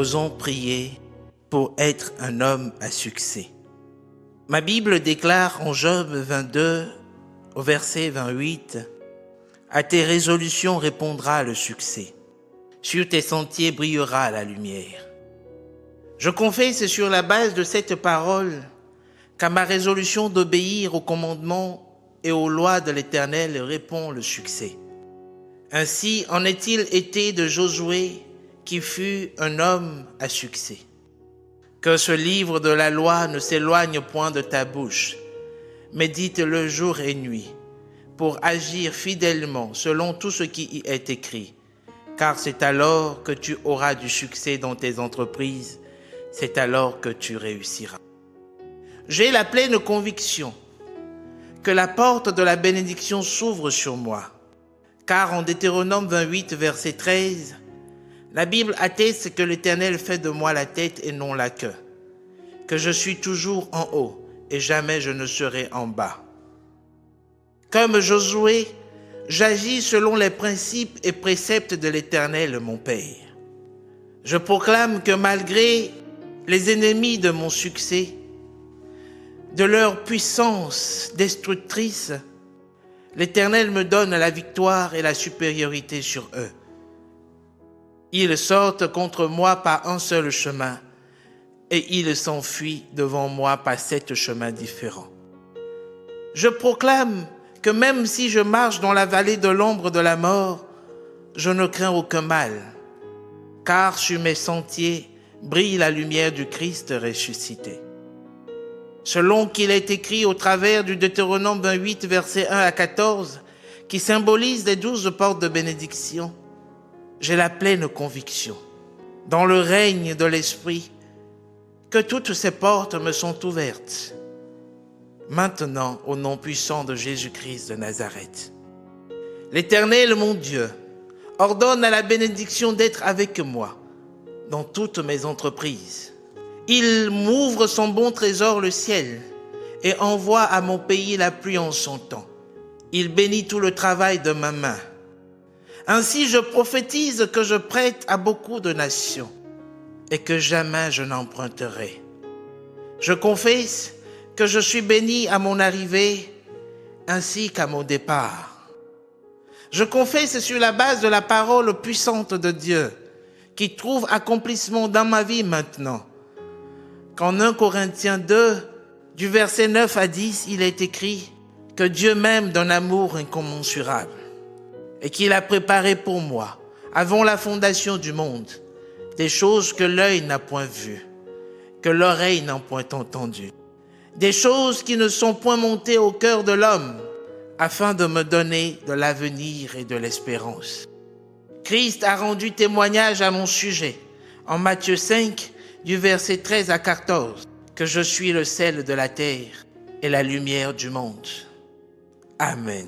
Osons prier pour être un homme à succès. Ma Bible déclare en Job 22, au verset 28, « À tes résolutions répondra le succès. Sur tes sentiers brillera la lumière. » Je confesse sur la base de cette parole qu'à ma résolution d'obéir aux commandements et aux lois de l'Éternel répond le succès. Ainsi en est-il été de Josué, qui fut un homme à succès. Que ce livre de la loi ne s'éloigne point de ta bouche. Médite-le jour et nuit, pour agir fidèlement selon tout ce qui y est écrit. Car c'est alors que tu auras du succès dans tes entreprises, c'est alors que tu réussiras. J'ai la pleine conviction que la porte de la bénédiction s'ouvre sur moi. Car en Deutéronome 28, verset 13, la Bible atteste que l'Éternel fait de moi la tête et non la queue, que je suis toujours en haut et jamais je ne serai en bas. Comme Josué, j'agis selon les principes et préceptes de l'Éternel, mon Père. Je proclame que malgré les ennemis de mon succès, de leur puissance destructrice, l'Éternel me donne la victoire et la supériorité sur eux. Ils sortent contre moi par un seul chemin et ils s'enfuient devant moi par 7 chemins différents. Je proclame que même si je marche dans la vallée de l'ombre de la mort, je ne crains aucun mal, car sur mes sentiers brille la lumière du Christ ressuscité. Selon qu'il est écrit au travers du Deutéronome 28, versets 1 à 14, qui symbolise les 12 portes de bénédiction, j'ai la pleine conviction, dans le règne de l'Esprit, que toutes ces portes me sont ouvertes. Maintenant, au nom puissant de Jésus-Christ de Nazareth. L'Éternel, mon Dieu, ordonne à la bénédiction d'être avec moi dans toutes mes entreprises. Il m'ouvre son bon trésor, le ciel, et envoie à mon pays la pluie en son temps. Il bénit tout le travail de ma main. Ainsi, je prophétise que je prête à beaucoup de nations et que jamais je n'emprunterai. Je confesse que je suis béni à mon arrivée ainsi qu'à mon départ. Je confesse sur la base de la parole puissante de Dieu qui trouve accomplissement dans ma vie maintenant. Qu'en 1 Corinthiens 2, du verset 9 à 10, il est écrit que Dieu m'aime d'un amour incommensurable et qu'il a préparé pour moi, avant la fondation du monde, des choses que l'œil n'a point vues, que l'oreille n'a point entendues, des choses qui ne sont point montées au cœur de l'homme, afin de me donner de l'avenir et de l'espérance. Christ a rendu témoignage à mon sujet, en Matthieu 5, du verset 13 à 14, que je suis le sel de la terre et la lumière du monde. Amen.